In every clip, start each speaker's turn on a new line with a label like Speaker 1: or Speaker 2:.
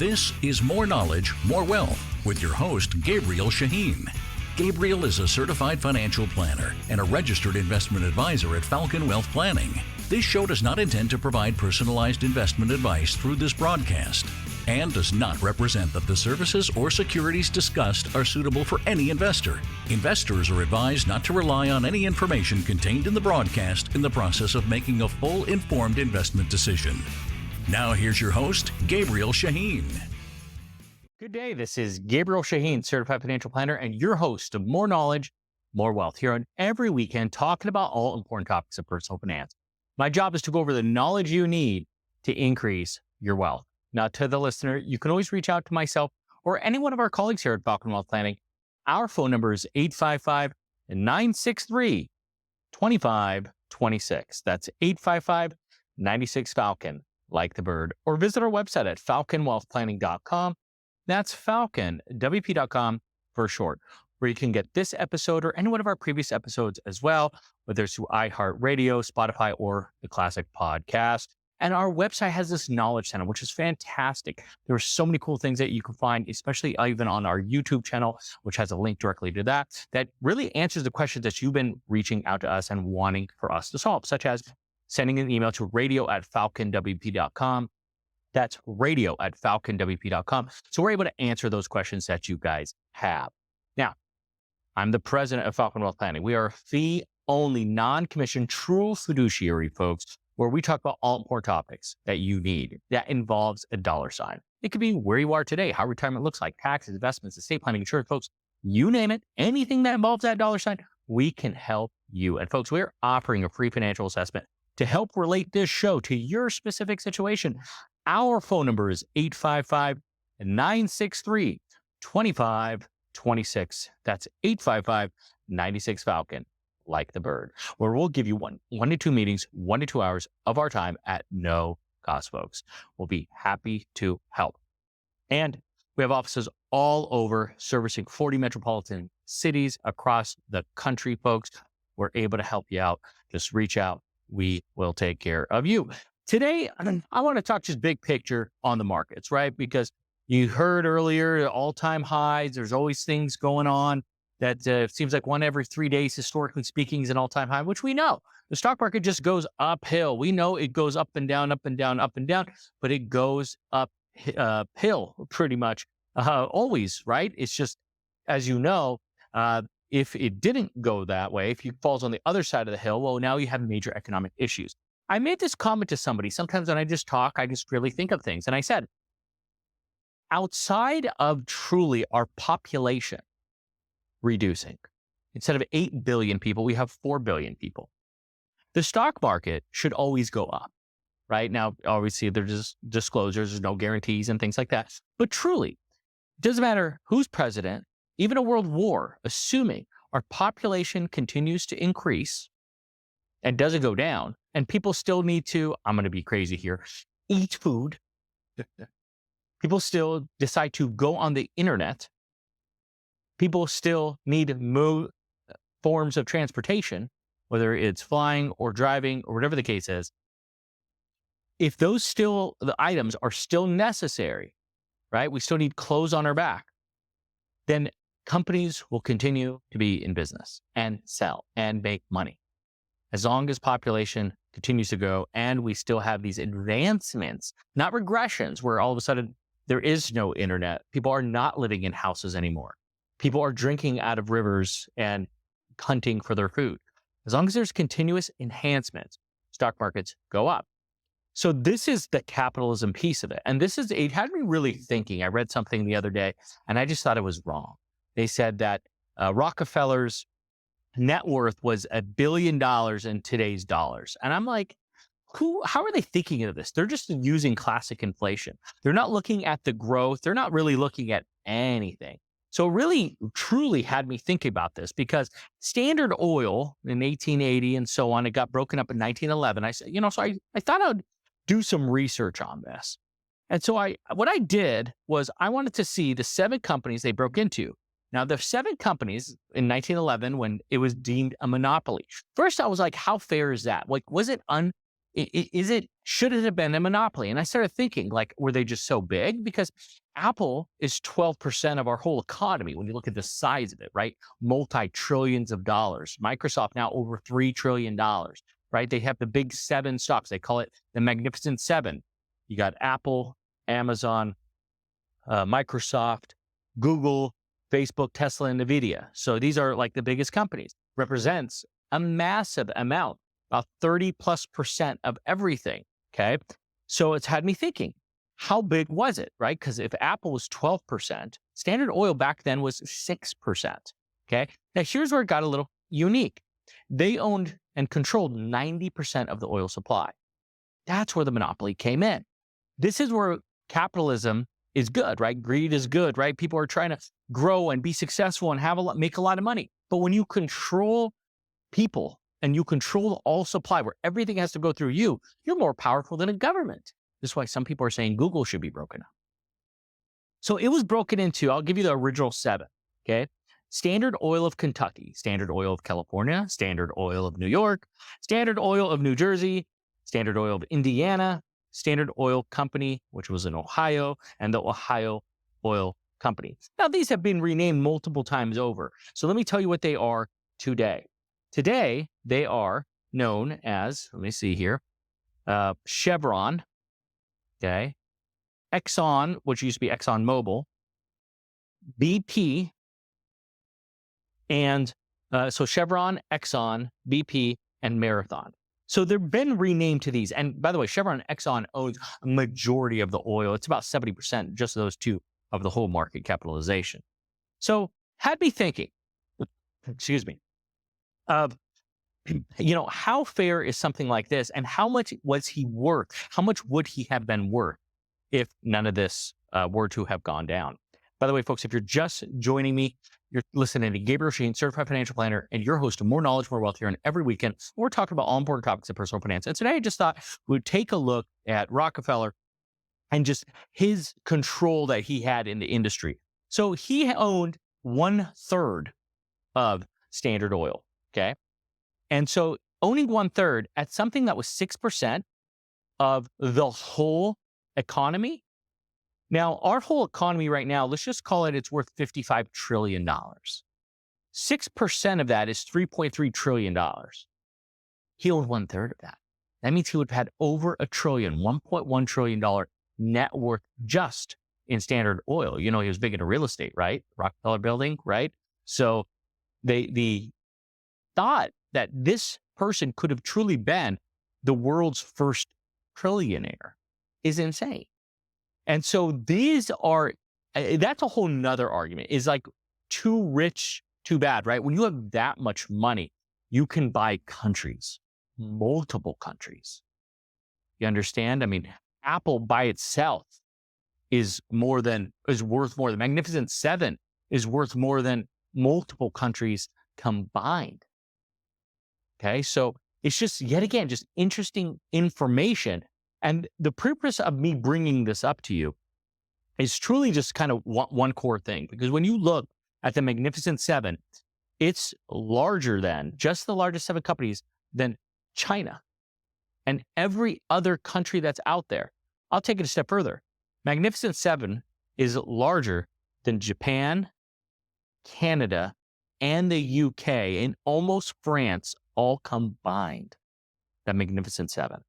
Speaker 1: This is More Knowledge, More Wealth with your host, Gabriel Shahin. Gabriel is a certified financial planner and a registered investment advisor at Falcon Wealth Planning. This show does not intend to provide personalized investment advice through this broadcast and does not represent that the services or securities discussed are suitable for any investor. Investors are advised not to rely on any information contained in the broadcast in the process of making a full informed investment decision. Now here's your host, Gabriel Shahin.
Speaker 2: Good day. This is Gabriel Shahin, certified financial planner, and your host of More Knowledge, More Wealth, here on every weekend talking about all important topics of personal finance. My job is to go over the knowledge you need to increase your wealth. Now, to the listener, you can always reach out to myself or any one of our colleagues here at Falcon Wealth Planning. Our phone number is 855-963-2526. That's 855-96-FALCON, like the bird. Or visit our website at falconwealthplanning.com. That's falconwp.com for short, where you can get this episode or any one of our previous episodes as well, whether it's through iHeartRadio, Spotify, or the Classic Podcast. And our website has this knowledge center, which is fantastic. There are so many cool things that you can find, especially even on our YouTube channel, which has a link directly to that really answers the questions that you've been reaching out to us and wanting for us to solve, such as sending an email to radio@falconwp.com. That's radio@falconwp.com. So we're able to answer those questions that you guys have. Now, I'm the president of Falcon Wealth Planning. We are a fee-only, non-commissioned, true fiduciary, folks, where we talk about all important topics that you need that involves a dollar sign. It could be where you are today, how retirement looks like, taxes, investments, estate planning, insurance, folks, you name it, anything that involves that dollar sign, we can help you. And folks, we're offering a free financial assessment to help relate this show to your specific situation. Our phone number is 855-963-2526. That's 855-96-FALCON. Like the bird, where we'll give you one to two meetings, 1 to 2 hours of our time at no cost, folks. We'll be happy to help. And we have offices all over, servicing 40 metropolitan cities across the country, folks. We're able to help you out. Just reach out. We will take care of you. Today, I want to talk just big picture on the markets, right? Because you heard earlier, all-time highs, there's always things going on. That seems like one every 3 days, historically speaking, is an all-time high, which we know. The stock market just goes uphill. We know it goes up and down, up and down, up and down, but it goes uphill pretty much always, right? It's just, as you know, if it didn't go that way, if it falls on the other side of the hill, well, now you have major economic issues. I made this comment to somebody. Sometimes when I just talk, I just really think of things. And I said, outside of truly our population reducing. Instead of 8 billion people, we have 4 billion people. The stock market should always go up, right? Now, obviously, there's disclosures, there's no guarantees and things like that. But truly, it doesn't matter who's president, even a world war, assuming our population continues to increase and doesn't go down, and people still need to, I'm going to be crazy here, eat food. People still decide to go on the internet. People still need forms of transportation, whether it's flying or driving or whatever the case is. If the items are still necessary, right? We still need clothes on our back. Then companies will continue to be in business and sell and make money. As long as population continues to grow and we still have these advancements, not regressions, where all of a sudden there is no internet. People are not living in houses anymore. People are drinking out of rivers and hunting for their food. As long as there's continuous enhancements, stock markets go up. So this is the capitalism piece of it. And it had me really thinking. I read something the other day and I just thought it was wrong. They said that Rockefeller's net worth was $1 billion in today's dollars. And I'm like, how are they thinking of this? They're just using classic inflation. They're not looking at the growth. They're not really looking at anything. So it really, truly had me thinking about this, because Standard Oil in 1880 and so on, it got broken up in 1911. I said, I thought I'd do some research on this. And so what I did was I wanted to see the 7 companies they broke into. Now, the 7 companies in 1911, when it was deemed a monopoly. First, I was like, how fair is that? Like, was it should it have been a monopoly? And I started thinking, like, were they just so big? Because Apple is 12% of our whole economy when you look at the size of it, right? Multi-trillions of dollars. Microsoft now over $3 trillion, right? They have the big seven stocks. They call it the Magnificent Seven. You got Apple, Amazon, Microsoft, Google, Facebook, Tesla, and NVIDIA. So these are like the biggest companies. Represents a massive amount, about 30+% of everything, okay? So it's had me thinking, how big was it, right? Because if Apple was 12%, Standard Oil back then was 6%, okay? Now here's where it got a little unique. They owned and controlled 90% of the oil supply. That's where the monopoly came in. This is where capitalism is good, right? Greed is good, right? People are trying to grow and be successful and make a lot of money. But when you control people and you control all supply where everything has to go through you, you're more powerful than a government. This is why some people are saying Google should be broken up. So it was broken into, I'll give you the original 7, okay? Standard Oil of Kentucky, Standard Oil of California, Standard Oil of New York, Standard Oil of New Jersey, Standard Oil of Indiana, Standard Oil Company, which was in Ohio, and the Ohio Oil Company. Now, these have been renamed multiple times over. So let me tell you what they are today. Today, they are known as, let me see here, Chevron, okay, Exxon, which used to be ExxonMobil, BP, and so Chevron, Exxon, BP, and Marathon. So they've been renamed to these. And by the way, Chevron and Exxon owns a majority of the oil. It's about 70%, just those two, of the whole market capitalization. So had me thinking, excuse me, of, how fair is something like this? And how much was he worth? How much would he have been worth if none of this were to have gone down? By the way, folks, if you're just joining me, you're listening to Gabriel Shahin, certified financial planner, and your host of More Knowledge, More Wealth here. And every weekend, we're talking about all important topics of personal finance. And today I just thought we'd take a look at Rockefeller and just his control that he had in the industry. So he owned 1/3 of Standard Oil, okay? And so owning 1/3 at something that was 6% of the whole economy. Now, our whole economy right now, let's just call it, it's worth $55 trillion. 6% of that is $3.3 trillion. He owned 1/3 of that. That means he would have had over $1 trillion, $1.1 trillion net worth just in Standard Oil. He was big into real estate, right? Rockefeller Building, right? So they thought that this person could have truly been the world's first trillionaire is insane. And so these are, that's a whole nother argument, is like too rich, too bad, right? When you have that much money, you can buy countries, multiple countries. You understand? I mean, Apple by itself is worth more. The Magnificent Seven is worth more than multiple countries combined. Okay, so it's just, yet again, just interesting information. And the purpose of me bringing this up to you is truly just kind of one core thing. Because when you look at the Magnificent Seven, it's larger than, just the largest 7 companies, than China and every other country that's out there. I'll take it a step further. Magnificent Seven is larger than Japan, Canada, and the UK, and almost France all combined. That Magnificent Seven.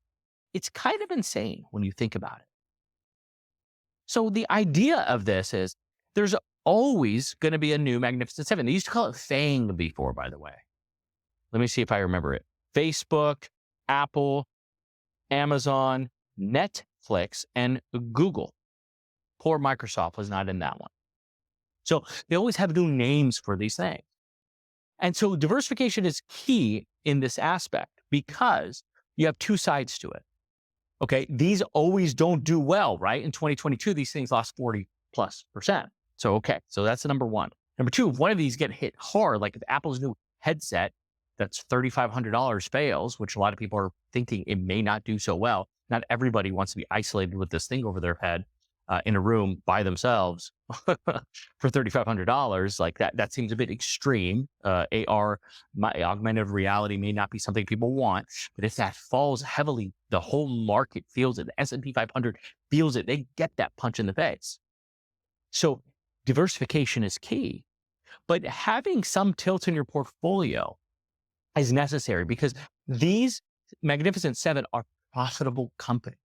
Speaker 2: It's kind of insane when you think about it. So the idea of this is there's always going to be a new Magnificent Seven. They used to call it FANG before, by the way. Let me see if I remember it. Facebook, Apple, Amazon, Netflix, and Google. Poor Microsoft was not in that one. So they always have new names for these things. And so diversification is key in this aspect because you have two sides to it. Okay, these always don't do well, right? In 2022, these things lost 40+%. So, okay, so that's the number one. Number two, if one of these get hit hard, like if Apple's new headset that's $3,500 fails, which a lot of people are thinking it may not do so well. Not everybody wants to be isolated with this thing over their head. in a room by themselves for $3,500, like that seems a bit extreme. Augmented reality may not be something people want, but if that falls heavily, the whole market feels it. The S&P 500 feels it. They get that punch in the face. So diversification is key, but having some tilt in your portfolio is necessary because these Magnificent Seven are profitable companies.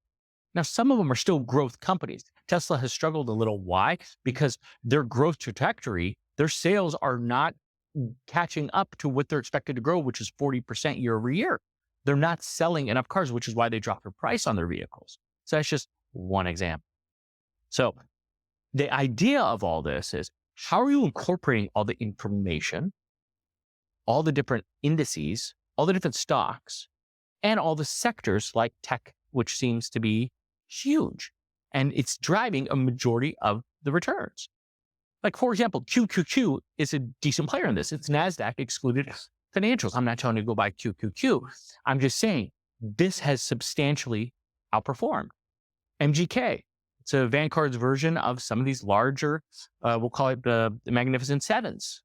Speaker 2: Now, some of them are still growth companies. Tesla has struggled a little. Why? Because their growth trajectory, their sales are not catching up to what they're expected to grow, which is 40% year over year. They're not selling enough cars, which is why they dropped their price on their vehicles. So that's just one example. So the idea of all this is, how are you incorporating all the information, all the different indices, all the different stocks, and all the sectors like tech, which seems to be huge, and it's driving a majority of the returns. Like, for example, QQQ is a decent player in this. It's NASDAQ excluded financials. I'm not telling you to go buy QQQ. I'm just saying this has substantially outperformed. MGK, it's a Vanguard's version of some of these larger, we'll call it the Magnificent Sevens.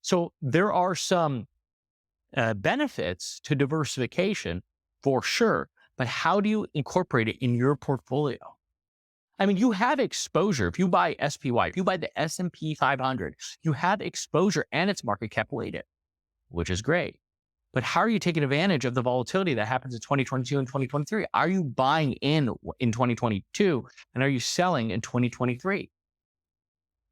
Speaker 2: So there are some benefits to diversification for sure. But how do you incorporate it in your portfolio? I mean, you have exposure. If you buy SPY, if you buy the S&P 500, you have exposure and it's market cap weighted, which is great. But how are you taking advantage of the volatility that happens in 2022 and 2023? Are you buying in 2022 and are you selling in 2023?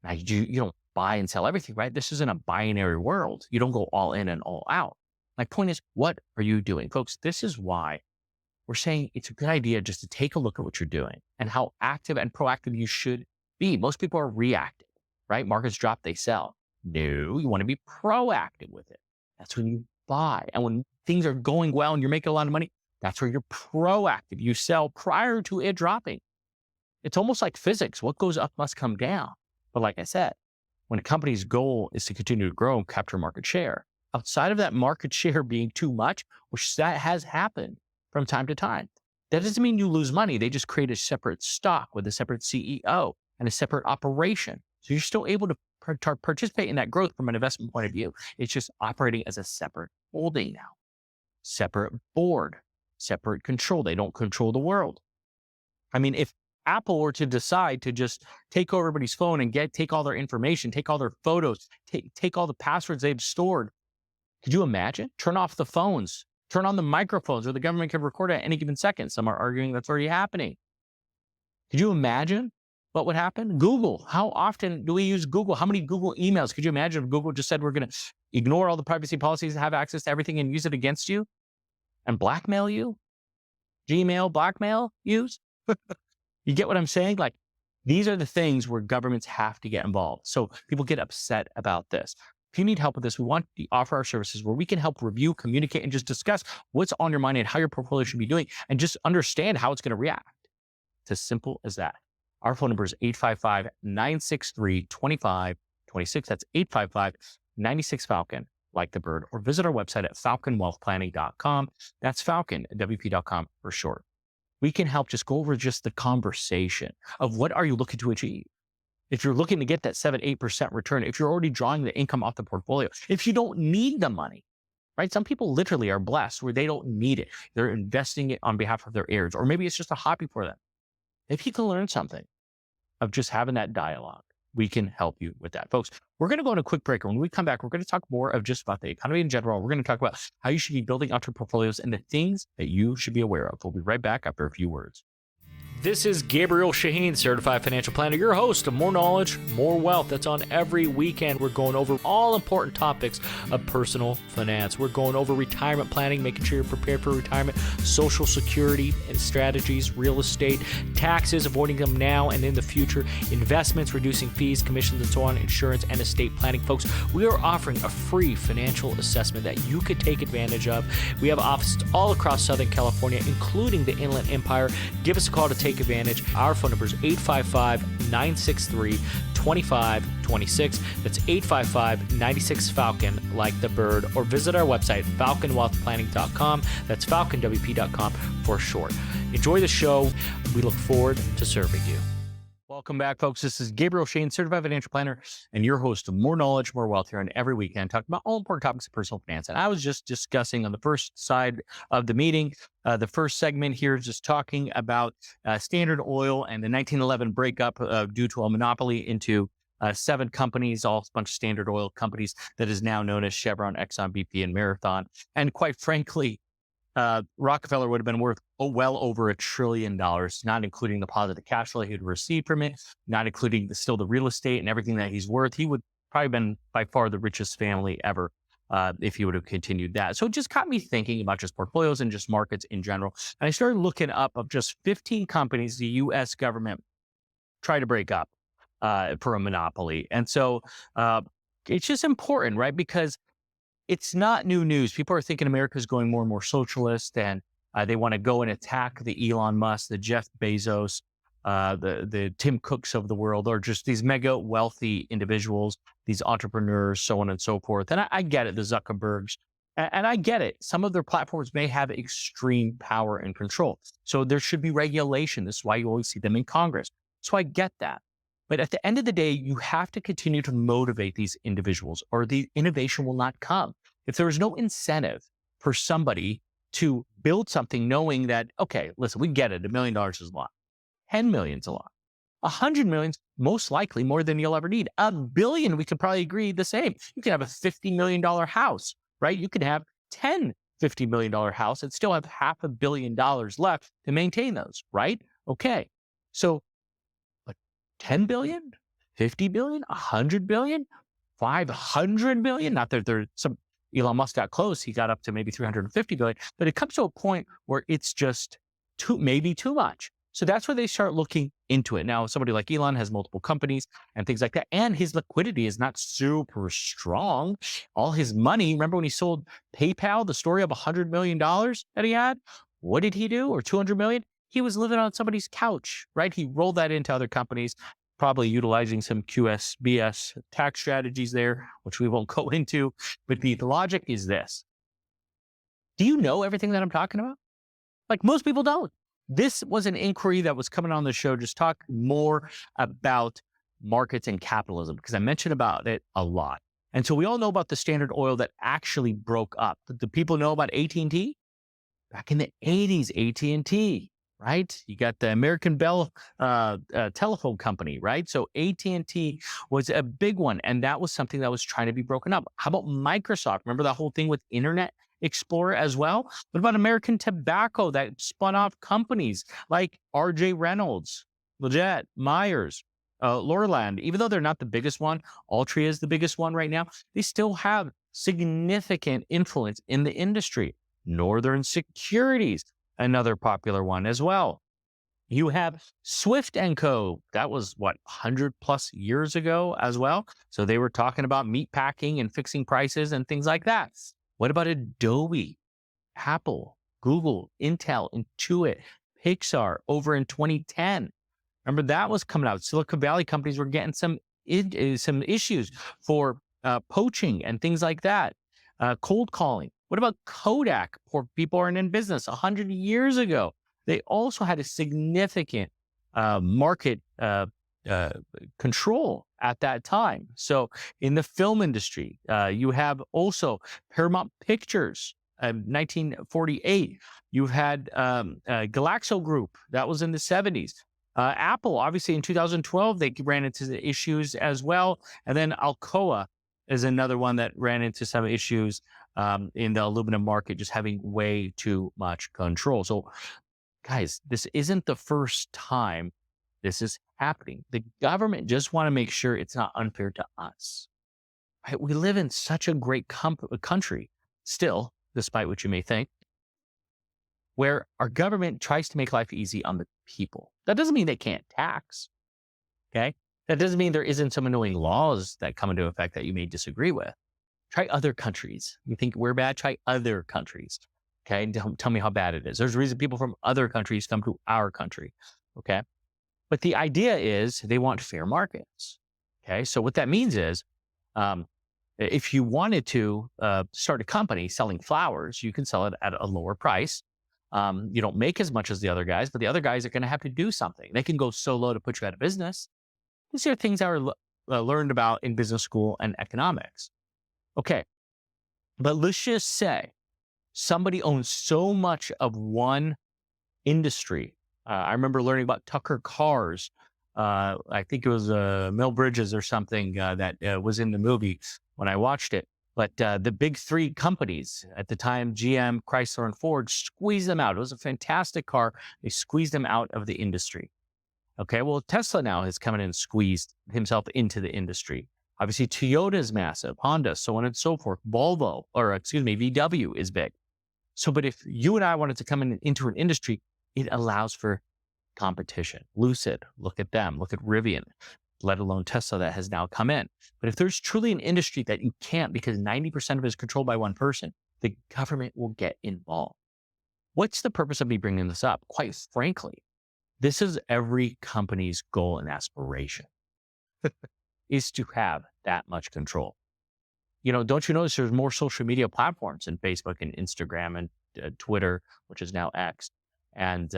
Speaker 2: Now, you don't buy and sell everything, right? This isn't a binary world. You don't go all in and all out. My point is, what are you doing? Folks, this is why we're saying it's a good idea just to take a look at what you're doing and how active and proactive you should be. Most people are reactive, right? Markets drop, they sell. No, you want to be proactive with it. That's when you buy. And when things are going well and you're making a lot of money, that's where you're proactive. You sell prior to it dropping. It's almost like physics. What goes up must come down. But like I said, when a company's goal is to continue to grow and capture market share, outside of that market share being too much, which that has happened from time to time, that doesn't mean you lose money. They just create a separate stock with a separate CEO and a separate operation. So you're still able to participate in that growth from an investment point of view. It's just operating as a separate holding now, separate board, separate control. They don't control the world. I mean, if Apple were to decide to just take over everybody's phone and take all their information, take all their photos, take all the passwords they've stored, could you imagine? Turn off the phones, turn on the microphones, or the government can record at any given second. Some are arguing that's already happening. Could you imagine what would happen? Google, how often do we use Google? How many Google emails? Could you imagine if Google just said, we're going to ignore all the privacy policies, have access to everything and use it against you and blackmail you? Gmail, blackmail, use? You get what I'm saying? Like, these are the things where governments have to get involved. So people get upset about this. If you need help with this, we want to offer our services where we can help review, communicate, and just discuss what's on your mind and how your portfolio should be doing and just understand how it's going to react. It's as simple as that. Our phone number is 855-963-2526. That's 855-96-FALCON, like the bird, or visit our website at falconwealthplanning.com. That's falconwp.com for short. We can help just go over just the conversation of what are you looking to achieve. If you're looking to get that 7-8% return, if you're already drawing the income off the portfolio, if you don't need the money, right? Some people literally are blessed where they don't need it. They're investing it on behalf of their heirs, or maybe it's just a hobby for them. If you can learn something of just having that dialogue, we can help you with that. Folks, we're going to go on a quick break. And when we come back, we're going to talk more of just about the economy in general. We're going to talk about how you should be building out your portfolios and the things that you should be aware of. We'll be right back after a few words. This is Gabriel Shahin, Certified Financial Planner, your host of More Knowledge, More Wealth. That's on every weekend. We're going over all important topics of personal finance. We're going over retirement planning, making sure you're prepared for retirement, social security and strategies, real estate, taxes, avoiding them now and in the future, investments, reducing fees, commissions, and so on, insurance, and estate planning. Folks, we are offering a free financial assessment that you could take advantage of. We have offices all across Southern California, including the Inland Empire. Give us a call to take advantage. Our phone number is 855-963-2526. That's 855-96-FALCON, like the bird, or visit our website, falconwealthplanning.com. That's falconwp.com for short. Enjoy the show. We look forward to serving you. Welcome back, folks. This is Gabriel Shahin, certified financial planner, and your host of More Knowledge, More Wealth here on every weekend, talking about all important topics of personal finance. And I was just discussing on the first side of the meeting, the first segment here is just talking about Standard Oil and the 1911 breakup due to a monopoly into 7 companies, all a bunch of Standard Oil companies that is now known as Chevron, Exxon, BP, and Marathon. And quite frankly, Rockefeller would have been worth well over $1 trillion, not including the positive cash flow he would receive from it, not including still the real estate and everything that he's worth. He would probably been by far the richest family ever if he would have continued that. So it just got me thinking about just portfolios and just markets in general. And I started looking up of just 15 companies the U.S. government tried to break up for a monopoly. And so it's just important, right? Because it's not new news. People are thinking America is going more and more socialist, and they want to go and attack the Elon Musk, the Jeff Bezos, the Tim Cooks of the world, or just these mega wealthy individuals, these entrepreneurs, so on and so forth. And I get it, the Zuckerbergs, and I get it. Some of their platforms may have extreme power and control. So there should be regulation. This is why you always see them in Congress. So I get that. But at the end of the day, you have to continue to motivate these individuals or the innovation will not come. If there is no incentive for somebody to build something knowing that, okay, listen, we get it, $1 million is a lot. 10 million is a lot. 100 million is most likely more than you'll ever need. $1 billion, we could probably agree the same. You can have a $50 million house, right? You could have 10 $50 million house and still have $500 million left to maintain those, right? Okay. So 10 billion, 50 billion, 100 billion, 500 billion. Not that there's some, Elon Musk got close. He got up to maybe 350 billion, but it comes to a point where it's just maybe too much. So that's where they start looking into it. Now, somebody like Elon has multiple companies and things like that. And his liquidity is not super strong. All his money, remember when he sold PayPal, the story of $100 million that he had? What did he do? Or 200 million? He was living on somebody's couch, right? He rolled that into other companies, probably utilizing some QSBS tax strategies there, which we won't go into. But the logic is this. Do you know everything that I'm talking about? Like most people don't. This was an inquiry that was coming on the show, just talk more about markets and capitalism, because I mentioned about it a lot. And so we all know about the Standard Oil that actually broke up. Do people know about AT&T? Back in the 80s, AT&T. Right? You got the American Bell telephone company, right? So AT&T was a big one, and that was something that was trying to be broken up. How about Microsoft? Remember that whole thing with Internet Explorer as well? What about American Tobacco that spun off companies like RJ Reynolds, Leggett, Myers, Lorland? Even though they're not the biggest one, Altria is the biggest one right now, they still have significant influence in the industry. Northern Securities, another popular one as well. You have Swift & Co. That was 100 plus years ago as well. So they were talking about meat packing and fixing prices and things like that. What about Adobe, Apple, Google, Intel, Intuit, Pixar over in 2010? Remember that was coming out. Silicon Valley companies were getting some issues for poaching and things like that. Cold calling. What about Kodak? Poor people aren't in business 100 years ago. They also had a significant market control at that time. So in the film industry, you have also Paramount Pictures, 1948. You've had Glaxo Group. That was in the 70s. Apple, obviously in 2012, they ran into the issues as well. And then Alcoa is another one that ran into some issues in the aluminum market, just having way too much control. So guys, this isn't the first time this is happening. The government just want to make sure it's not unfair to us. Right? We live in such a great country still, despite what you may think, where our government tries to make life easy on the people. That doesn't mean they can't tax, okay? That doesn't mean there isn't some annoying laws that come into effect that you may disagree with. Try other countries. You think we're bad? Try other countries. Okay, don't tell me how bad it is. There's a reason people from other countries come to our country. Okay, but the idea is they want fair markets. Okay, so what that means is, if you wanted to start a company selling flowers, you can sell it at a lower price. You don't make as much as the other guys, but the other guys are going to have to do something. They can go so low to put you out of business. These are things that are learned about in business school and economics. Okay. But let's just say somebody owns so much of one industry. I remember learning about Tucker Cars. I think it was Mel Bridges or something that was in the movie when I watched it. But the big three companies at the time, GM, Chrysler, and Ford, squeezed them out. It was a fantastic car. They squeezed them out of the industry. Okay, well, Tesla now has come in and squeezed himself into the industry. Obviously, Toyota is massive, Honda, so on and so forth. VW is big. So, but if you and I wanted to come into an industry, it allows for competition. Lucid, look at them. Look at Rivian, let alone Tesla that has now come in. But if there's truly an industry that you can't because 90% of it is controlled by one person, the government will get involved. What's the purpose of me bringing this up? Quite frankly, this is every company's goal and aspiration is to have that much control. Don't you notice there's more social media platforms than Facebook and Instagram and Twitter, which is now X, and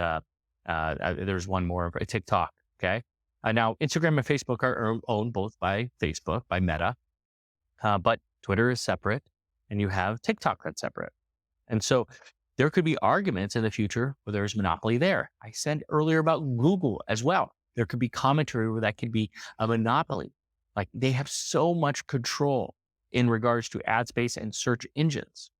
Speaker 2: there's one more, TikTok. Okay, now Instagram and Facebook are owned both by Facebook, by Meta, but Twitter is separate, and you have TikTok that's separate, and so there could be arguments in the future where there's monopoly there. I said earlier about Google as well. There could be commentary where that could be a monopoly. Like they have so much control in regards to ad space and search engines.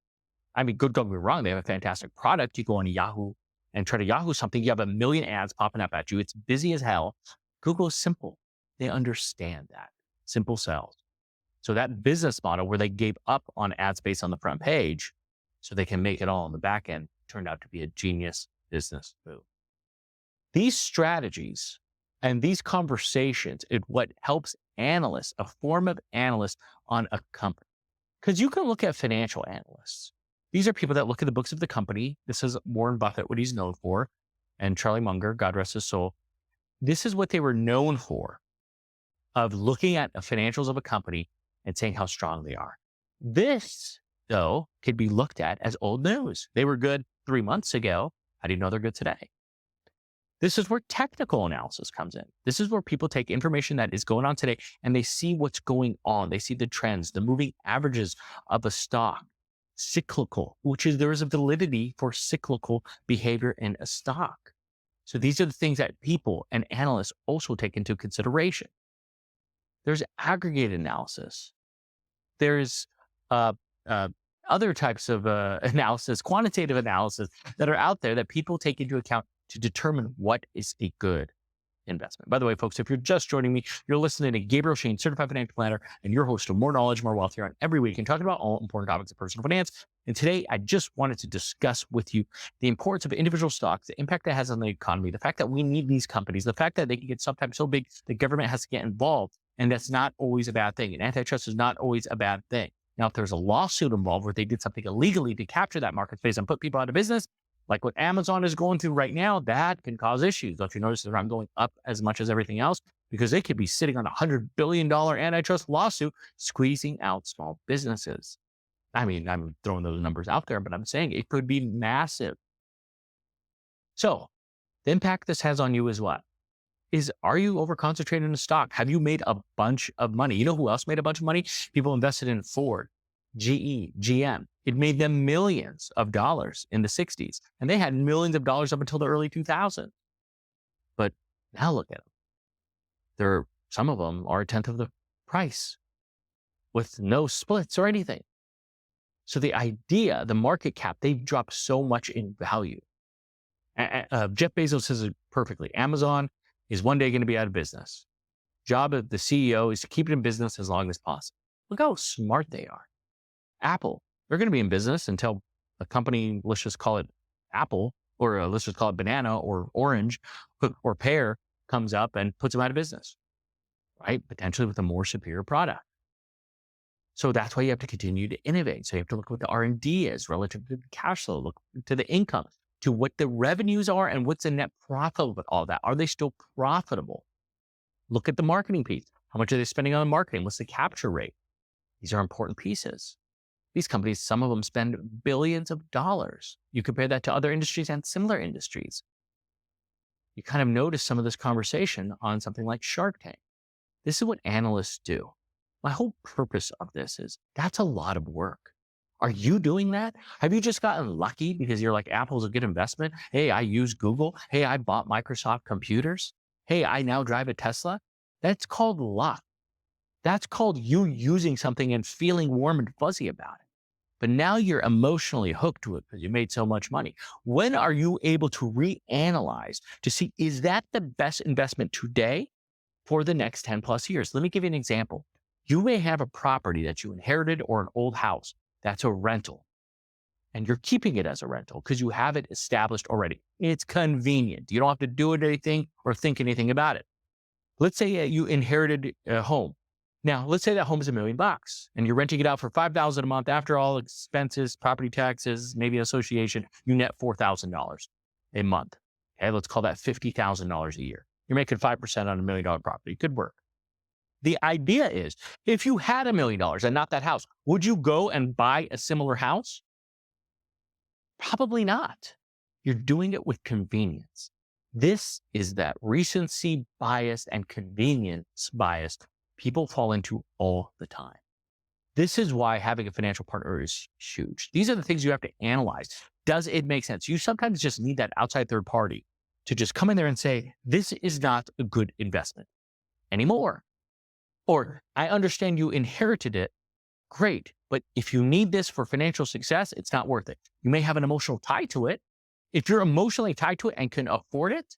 Speaker 2: I mean, don't get me wrong, they have a fantastic product. You go on Yahoo and try to Yahoo something, you have a million ads popping up at you. It's busy as hell. Google is simple. They understand that. Simple sells. So that business model where they gave up on ad space on the front page so they can make it all on the back end turned out to be a genius business move. These strategies and these conversations is what helps analysts, a form of analyst on a company. Because you can look at financial analysts. These are people that look at the books of the company. This is Warren Buffett, what he's known for, and Charlie Munger, God rest his soul. This is what they were known for, of looking at the financials of a company and saying how strong they are. This, though, could be looked at as old news. They were good 3 months ago. How do you know they're good today? This is where technical analysis comes in. This is where people take information that is going on today and they see what's going on. They see the trends, the moving averages of a stock, cyclical, which is there is a validity for cyclical behavior in a stock. So these are the things that people and analysts also take into consideration. There's aggregate analysis. There's other types of analysis, quantitative analysis that are out there that people take into account to determine what is a good investment. By the way, folks, if you're just joining me, you're listening to Gabriel Shahin, Certified Financial Planner, and your host of More Knowledge, More Wealth here on every week and talking about all important topics of personal finance. And today, I just wanted to discuss with you the importance of individual stocks, the impact that has on the economy, the fact that we need these companies, the fact that they can get sometimes so big the government has to get involved, and that's not always a bad thing. And antitrust is not always a bad thing. Now, if there's a lawsuit involved where they did something illegally to capture that market space and put people out of business, like what Amazon is going through right now, that can cause issues. Don't you notice that I'm going up as much as everything else? Because they could be sitting on $100 billion antitrust lawsuit, squeezing out small businesses. I mean, I'm throwing those numbers out there, but I'm saying it could be massive. So the impact this has on you is what? Are you over-concentrated in a stock? Have you made a bunch of money? You know who else made a bunch of money? People invested in Ford, GE, GM. It made them millions of dollars in the 60s. And they had millions of dollars up until the early 2000s. But now look at them. Some of them are a tenth of the price with no splits or anything. So the idea, the market cap, they've dropped so much in value. Jeff Bezos says it perfectly. Amazon is one day going to be out of business. Job of the CEO is to keep it in business as long as possible. Look how smart they are. Apple, they're going to be in business until a company, let's just call it Apple, or let's just call it banana or orange or pear, comes up and puts them out of business, right? Potentially with a more superior product. So that's why you have to continue to innovate. So you have to look at what the R&D is relative to the cash flow, look to the income, to what the revenues are and what's the net profit with all that. Are they still profitable? Look at the marketing piece. How much are they spending on marketing? What's the capture rate? These are important pieces. These companies, some of them spend billions of dollars. You compare that to other industries and similar industries. You kind of notice some of this conversation on something like Shark Tank. This is what analysts do. My whole purpose of this is that's a lot of work. Are you doing that? Have you just gotten lucky because you're like, Apple's a good investment? Hey, I use Google. Hey, I bought Microsoft computers. Hey, I now drive a Tesla. That's called luck. That's called you using something and feeling warm and fuzzy about it. But now you're emotionally hooked to it because you made so much money. When are you able to reanalyze to see, is that the best investment today for the next 10 plus years? Let me give you an example. You may have a property that you inherited or an old house that's a rental, and you're keeping it as a rental because you have it established already. It's convenient. You don't have to do anything or think anything about it. Let's say you inherited a home. Now, let's say that home is $1 million and you're renting it out for $5,000 a month. After all expenses, property taxes, maybe association, you net $4,000 a month. Okay, let's call that $50,000 a year. You're making 5% on $1 million property. Good work. The idea is, if you had $1 million and not that house, would you go and buy a similar house? Probably not. You're doing it with convenience. This is that recency bias and convenience bias people fall into all the time. This is why having a financial partner is huge. These are the things you have to analyze. Does it make sense? You sometimes just need that outside third party to just come in there and say, this is not a good investment anymore. Or I understand you inherited it. Great. But if you need this for financial success, it's not worth it. You may have an emotional tie to it. If you're emotionally tied to it and can afford it,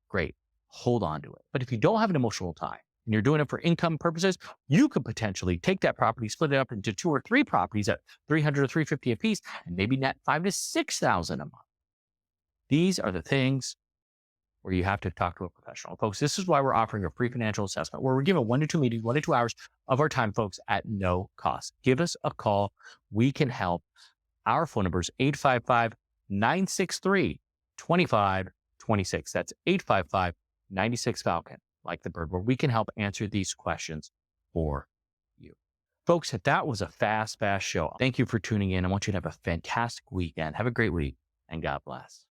Speaker 2: great. Hold on to it. But if you don't have an emotional tie, and you're doing it for income purposes, you could potentially take that property, split it up into 2 or 3 properties at $300 or $350 a piece, and maybe net $5,000 to $6,000 a month. These are the things where you have to talk to a professional. Folks, this is why we're offering a free financial assessment where we're giving 1 to 2 meetings, 1 to 2 hours of our time, folks, at no cost. Give us a call. We can help. Our phone number is 855-963-2526. That's 855-96-FALCON. Like the bird, where we can help answer these questions for you. Folks, that was a fast show. Thank you for tuning in. I want you to have a fantastic weekend. Have a great week, and God bless.